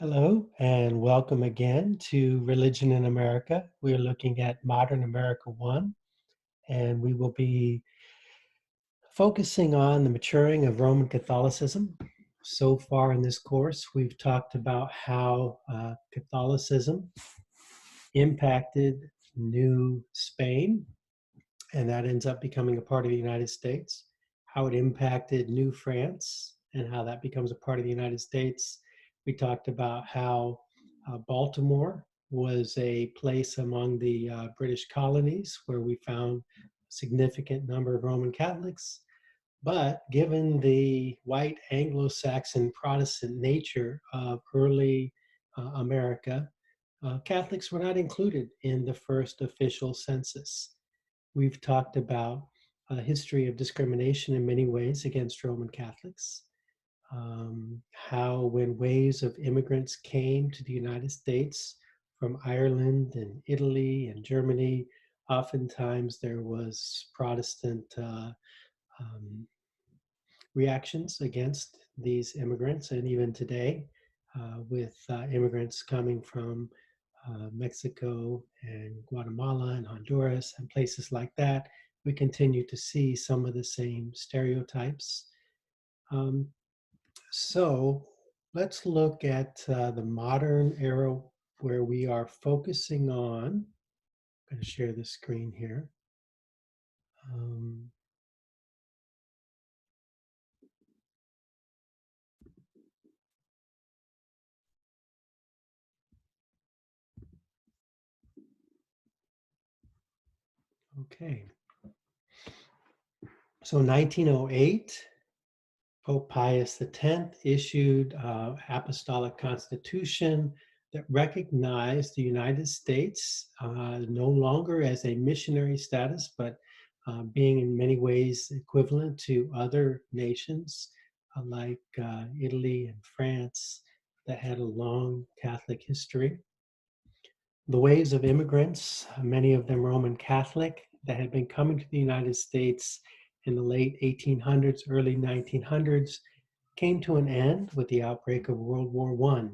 Hello and welcome again to Religion in America. We're looking at Modern America 1, and we will be focusing on the maturing of Roman Catholicism. So far in this course, we've talked about how Catholicism impacted New Spain, and that ends up becoming a part of the United States, how it impacted New France, and how that becomes a part of the United States. We talked about how Baltimore was a place among the British colonies where we found a significant number of Roman Catholics. But given the white Anglo-Saxon Protestant nature of early America, Catholics were not included in the first official census. We've talked about a history of discrimination in many ways against Roman Catholics, how when waves of immigrants came to the United States from Ireland and Italy and Germany, oftentimes there was Protestant um, reactions against these immigrants. And even today, with immigrants coming from Mexico and Guatemala and Honduras and places like that, we continue to see some of the same stereotypes. Um, so let's look at the modern era where we are focusing on. I'm going to share the screen here. Um, okay. So 1908, Pope Pius X issued an apostolic constitution that recognized the United States no longer as a missionary status, but being in many ways equivalent to other nations like Italy and France that had a long Catholic history. The waves of immigrants, many of them Roman Catholic, that had been coming to the United States in the late 1800s, early 1900s, came to an end with the outbreak of World War I.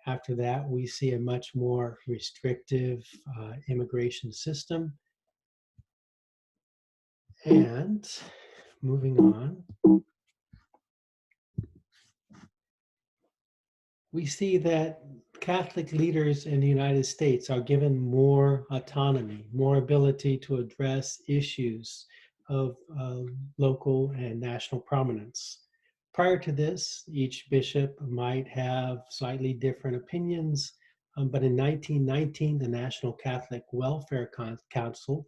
After that, we see a much more restrictive immigration system. And moving on, we see that Catholic leaders in the United States are given more autonomy, more ability to address issues of local and national prominence. Prior to this, each bishop might have slightly different opinions, but in 1919, the National Catholic Welfare Council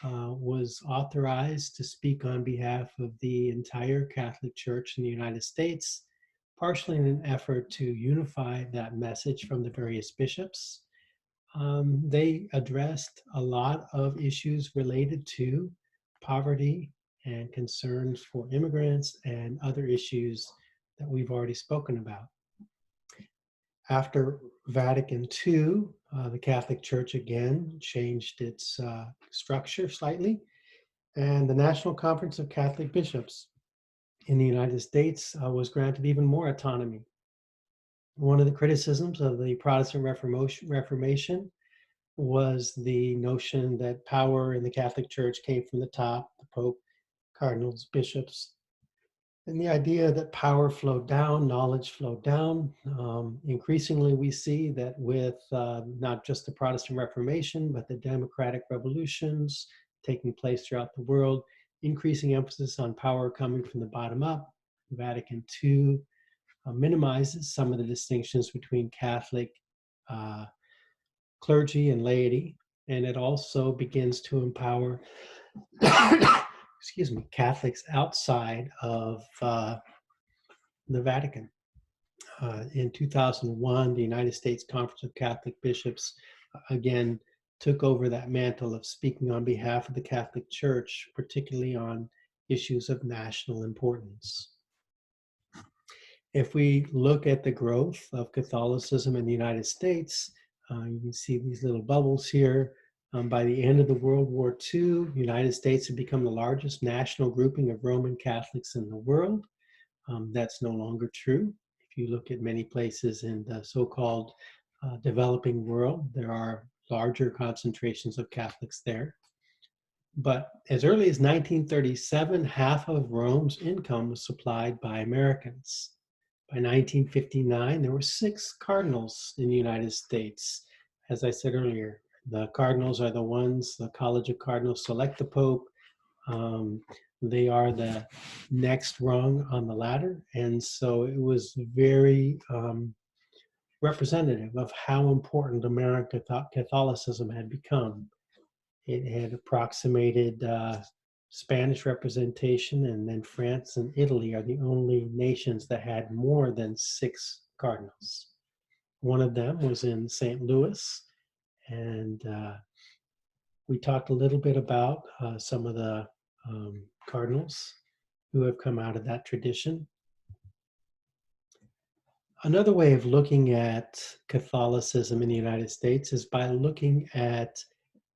was authorized to speak on behalf of the entire Catholic Church in the United States, partially in an effort to unify that message from the various bishops. They addressed a lot of issues related to poverty and concerns for immigrants and other issues that we've already spoken about. After Vatican II, the Catholic Church again changed its structure slightly, and the National Conference of Catholic Bishops in the United States was granted even more autonomy. One of the criticisms of the Protestant Reformation was the notion that power in the Catholic Church came from the top, the Pope, cardinals, bishops, and the idea that power flowed down, knowledge flowed down. Increasingly, we see that with not just the Protestant Reformation, but the democratic revolutions taking place throughout the world, increasing emphasis on power coming from the bottom up. Vatican II minimizes some of the distinctions between Catholic clergy and laity, and it also begins to empower excuse me, Catholics outside of the Vatican. In 2001, the United States Conference of Catholic Bishops again took over that mantle of speaking on behalf of the Catholic Church, particularly on issues of national importance. If we look at the growth of Catholicism in the United States, you can see these little bubbles here. By the end of the World War II, the United States had become the largest national grouping of Roman Catholics in the world. That's no longer true. If you look at many places in the so-called developing world, there are larger concentrations of Catholics there. But as early as 1937, half of Rome's income was supplied by Americans. By 1959, there were 6 cardinals in the United States. As I said earlier, the cardinals are the ones, the College of Cardinals select the Pope. They are the next rung on the ladder. And so it was very representative of how important American Catholicism had become. It had approximated Spanish representation, and then France and Italy are the only nations that had more than 6 cardinals. One of them was in St. Louis, and we talked a little bit about some of the cardinals who have come out of that tradition. Another way of looking at Catholicism in the United States is by looking at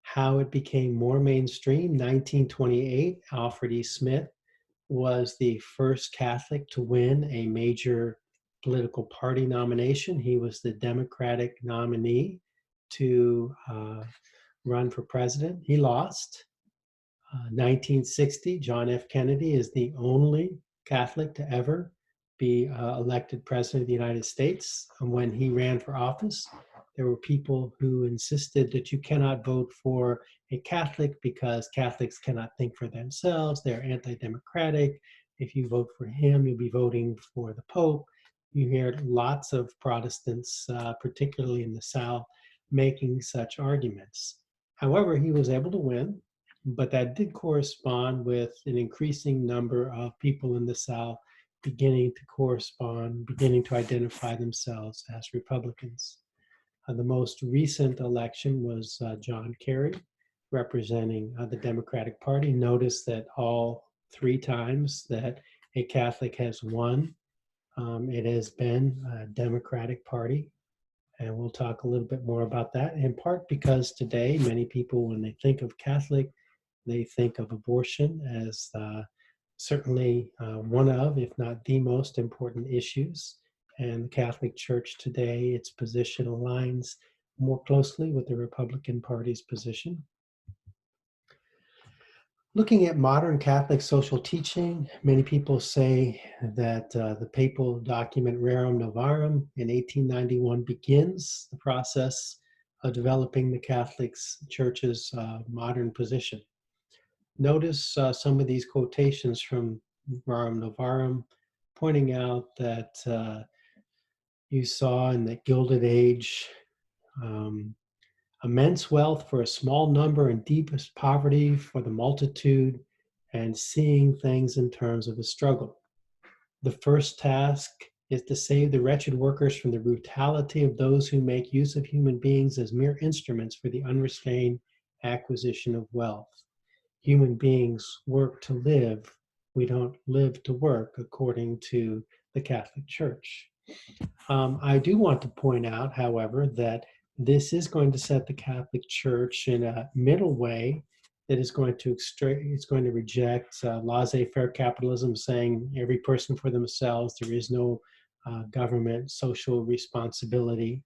how it became more mainstream. 1928, Alfred E. Smith was the first Catholic to win a major political party nomination. He was the Democratic nominee to run for president. He lost. 1960, John F. Kennedy is the only Catholic to ever be elected president of the United States. And when he ran for office, there were people who insisted that you cannot vote for a Catholic because Catholics cannot think for themselves. They're anti-democratic. If you vote for him, you'll be voting for the Pope. You hear lots of Protestants, particularly in the South, making such arguments. However, he was able to win, but that did correspond with an increasing number of people in the South beginning to identify themselves as Republicans. The most recent election was John Kerry, representing the Democratic Party. Notice that all 3 times that a Catholic has won, it has been a Democratic Party. And we'll talk a little bit more about that, in part because today many people, when they think of Catholic, they think of abortion as certainly one of, if not the most important issues. And the Catholic Church today, its position aligns more closely with the Republican Party's position. Looking at modern Catholic social teaching, many people say that the papal document Rerum Novarum in 1891 begins the process of developing the Catholic Church's modern position. Notice some of these quotations from Rerum Novarum, pointing out that you saw in the Gilded Age immense wealth for a small number and deepest poverty for the multitude, and seeing things in terms of a struggle. The first task is to save the wretched workers from the brutality of those who make use of human beings as mere instruments for the unrestrained acquisition of wealth. Human beings work to live. We don't live to work, according to the Catholic Church. I do want to point out, however, that this is going to set the Catholic Church in a middle way that is going to reject laissez-faire capitalism, saying every person for themselves, there is no government social responsibility.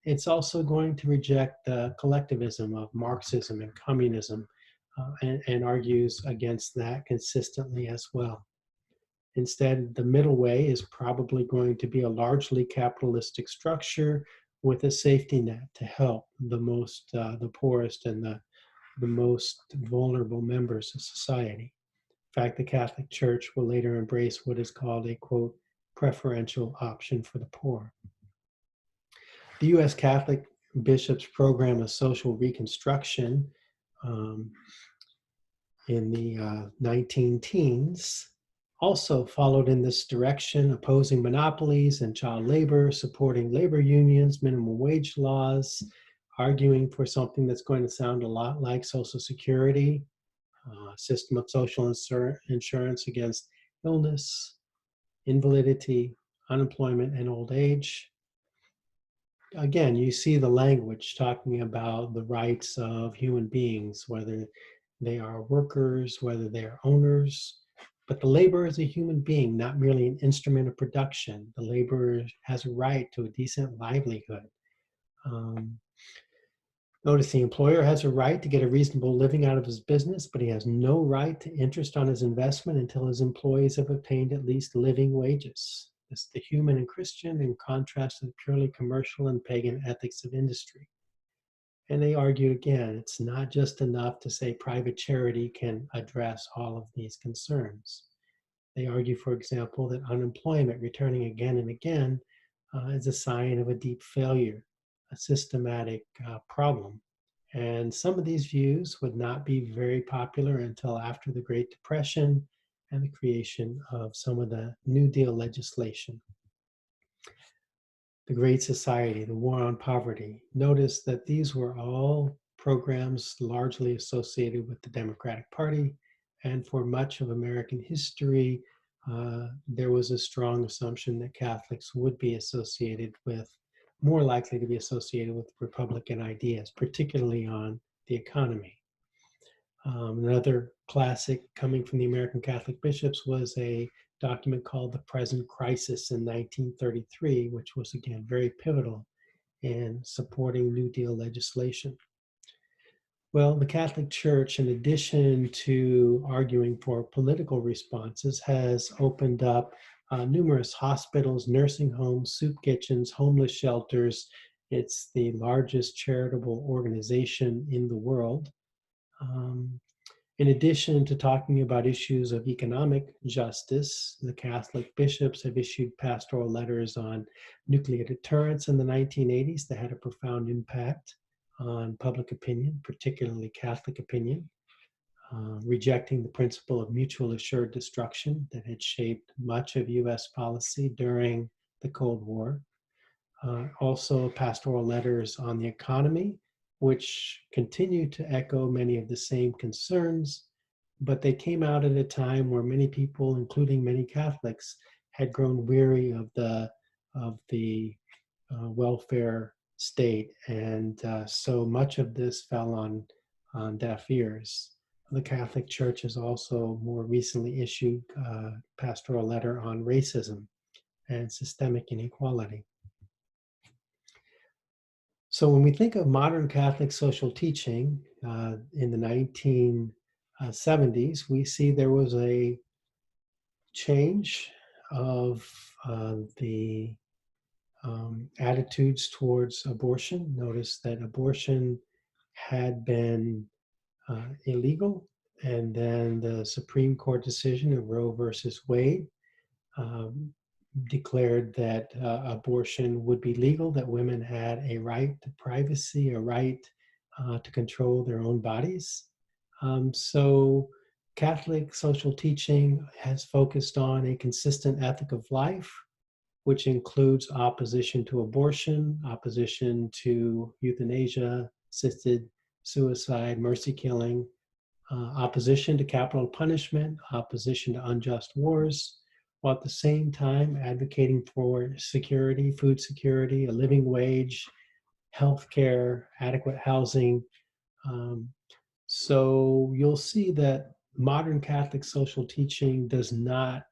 It's also going to reject the collectivism of Marxism and communism, and argues against that consistently as well. Instead, the middle way is probably going to be a largely capitalistic structure with a safety net to help the poorest and the most vulnerable members of society. In fact, the Catholic Church will later embrace what is called a, quote, preferential option for the poor. The U.S. Catholic Bishops' Program of Social Reconstruction in the 19-teens also followed in this direction, opposing monopolies and child labor, supporting labor unions, minimum wage laws, arguing for something that's going to sound a lot like Social Security, system of social insurance against illness, invalidity, unemployment, and old age. Again, you see the language talking about the rights of human beings, whether they are workers, whether they are owners. But the laborer is a human being, not merely an instrument of production. The laborer has a right to a decent livelihood. Um, Notice the employer has a right to get a reasonable living out of his business, but he has no right to interest on his investment until his employees have obtained at least living wages. This is the human and Christian in contrast to the purely commercial and pagan ethics of industry. And they argue again, it's not just enough to say private charity can address all of these concerns. They argue, for example, that unemployment returning again and again is a sign of a deep failure, a systematic problem. And some of these views would not be very popular until after the Great Depression and the creation of some of the New Deal legislation. The Great Society, the War on Poverty. Notice that these were all programs largely associated with the Democratic Party, and for much of American history, there was a strong assumption that Catholics would be associated with, more likely to be associated with Republican ideas, particularly on the economy. Another classic coming from the American Catholic bishops was a document called The Present Crisis in 1933, which was again very pivotal in supporting New Deal legislation. Well, the Catholic Church, in addition to arguing for political responses, has opened up numerous hospitals, nursing homes, soup kitchens, homeless shelters. It's the largest charitable organization in the world. In addition to talking about issues of economic justice, the Catholic bishops have issued pastoral letters on nuclear deterrence in the 1980s that had a profound impact on public opinion, particularly Catholic opinion, rejecting the principle of mutual assured destruction that had shaped much of US policy during the Cold War. Also pastoral letters on the economy, which continue to echo many of the same concerns, but they came out at a time where many people, including many Catholics, had grown weary of the welfare state, and so much of this fell on deaf ears. The Catholic Church has also more recently issued a pastoral letter on racism and systemic inequality. So when we think of modern Catholic social teaching in the 1970s, we see there was a change of the attitudes towards abortion. Notice that abortion had been illegal, and then the Supreme Court decision of Roe versus Wade declared that abortion would be legal, that women had a right to privacy, a right to control their own bodies. So Catholic social teaching has focused on a consistent ethic of life, which includes opposition to abortion, opposition to euthanasia, assisted suicide, mercy killing, opposition to capital punishment, opposition to unjust wars, while at the same time advocating for security, food security, a living wage, health care, adequate housing. So you'll see that modern Catholic social teaching does not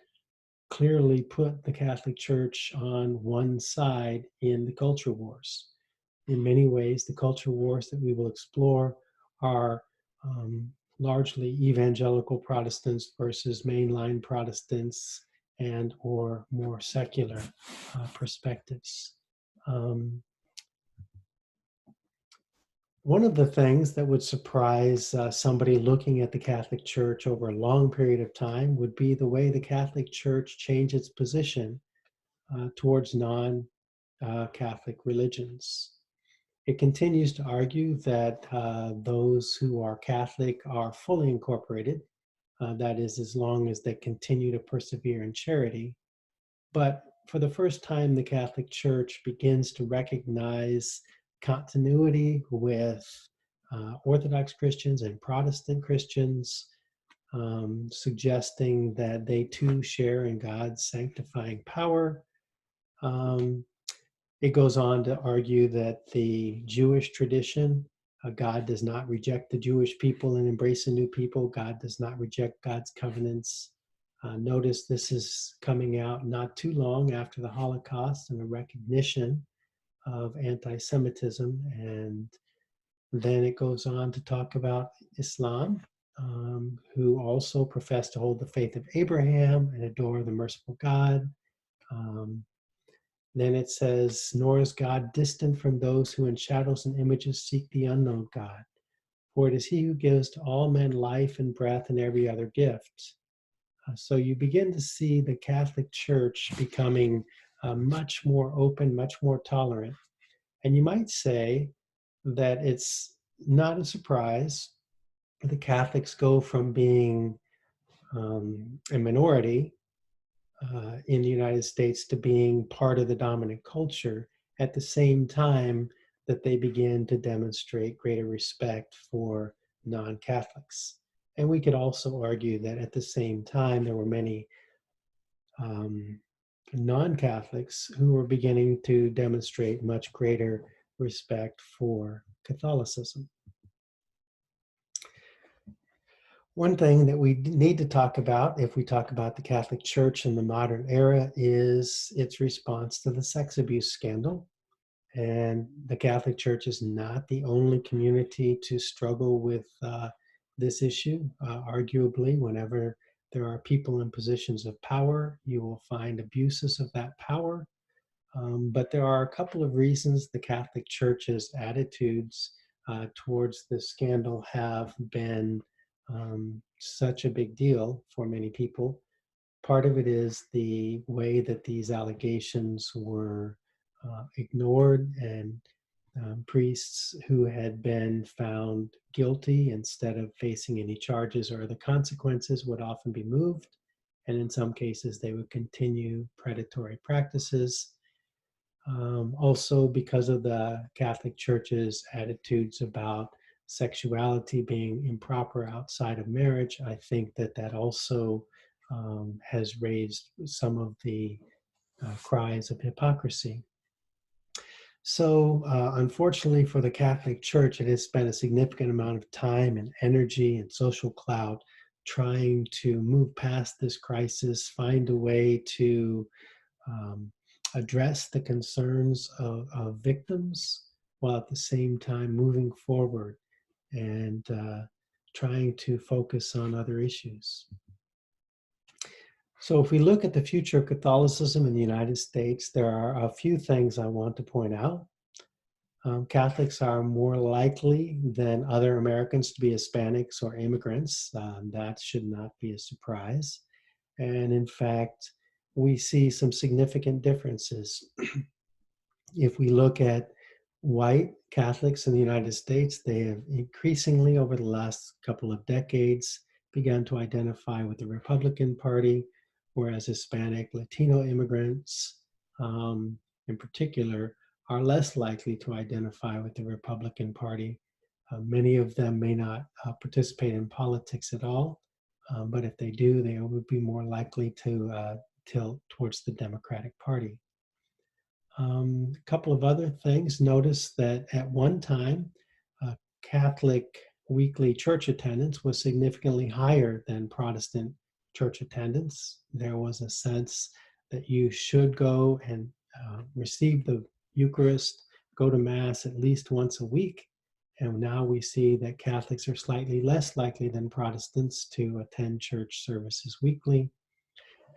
clearly put the Catholic Church on one side in the culture wars. In many ways, the culture wars that we will explore are largely evangelical Protestants versus mainline Protestants and or more secular perspectives. One of the things that would surprise somebody looking at the Catholic Church over a long period of time would be the way the Catholic Church changed its position towards non-Catholic religions. It continues to argue that those who are Catholic are fully incorporated, that is, as long as they continue to persevere in charity. But for the first time, the Catholic Church begins to recognize continuity with Orthodox Christians and Protestant Christians, suggesting that they too share in God's sanctifying power. It goes on to argue that the Jewish tradition, God does not reject the Jewish people and embrace a new people. God does not reject God's covenants. Notice this is coming out not too long after the Holocaust and a recognition of anti-Semitism. And then it goes on to talk about Islam, who also profess to hold the faith of Abraham and adore the merciful God. Um, then it says, nor is God distant from those who in shadows and images seek the unknown God. For it is he who gives to all men life and breath and every other gift. So you begin to see the Catholic Church becoming much more open, much more tolerant. And you might say that it's not a surprise the Catholics go from being a minority in the United States to being part of the dominant culture at the same time that they begin to demonstrate greater respect for non-Catholics. And we could also argue that at the same time there were many non-Catholics who were beginning to demonstrate much greater respect for Catholicism. One thing that we need to talk about, if we talk about the Catholic Church in the modern era, is its response to the sex abuse scandal. And the Catholic Church is not the only community to struggle with this issue. Arguably, whenever there are people in positions of power, you will find abuses of that power. But there are a couple of reasons the Catholic Church's attitudes towards this scandal have been such a big deal for many people. Part of it is the way that these allegations were ignored, and priests who had been found guilty, instead of facing any charges or the consequences, would often be moved. And in some cases, they would continue predatory practices. Also, because of the Catholic Church's attitudes about sexuality being improper outside of marriage, I think that that also has raised some of the cries of hypocrisy. So, unfortunately for the Catholic Church, it has spent a significant amount of time and energy and social clout trying to move past this crisis, find a way to address the concerns of victims, while at the same time moving forward and trying to focus on other issues. So if we look at the future of Catholicism in the United States, there are a few things I want to point out. Catholics are more likely than other Americans to be Hispanics or immigrants. That should not be a surprise. And in fact, we see some significant differences. If we look at white Catholics in the United States, they have increasingly over the last couple of decades begun to identify with the Republican Party, whereas Hispanic, Latino immigrants in particular are less likely to identify with the Republican Party. Many of them may not participate in politics at all, but if they do, they would be more likely to tilt towards the Democratic Party. A couple of other things. Notice that at one time, Catholic weekly church attendance was significantly higher than Protestant church attendance. There was a sense that you should go and receive the Eucharist, go to Mass at least once a week. And now we see that Catholics are slightly less likely than Protestants to attend church services weekly.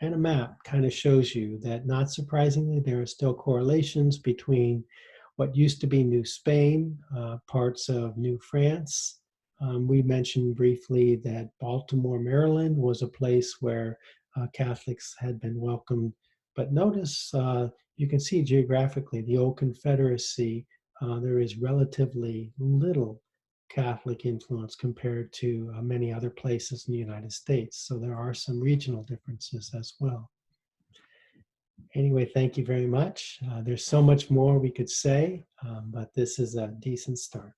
And a map kind of shows you that, not surprisingly, there are still correlations between what used to be New Spain, parts of New France. We mentioned briefly that Baltimore, Maryland was a place where Catholics had been welcomed. But notice, you can see geographically, the old Confederacy, there is relatively little Catholic influence compared to many other places in the United States. So there are some regional differences as well. Anyway, thank you very much. There's so much more we could say, but this is a decent start.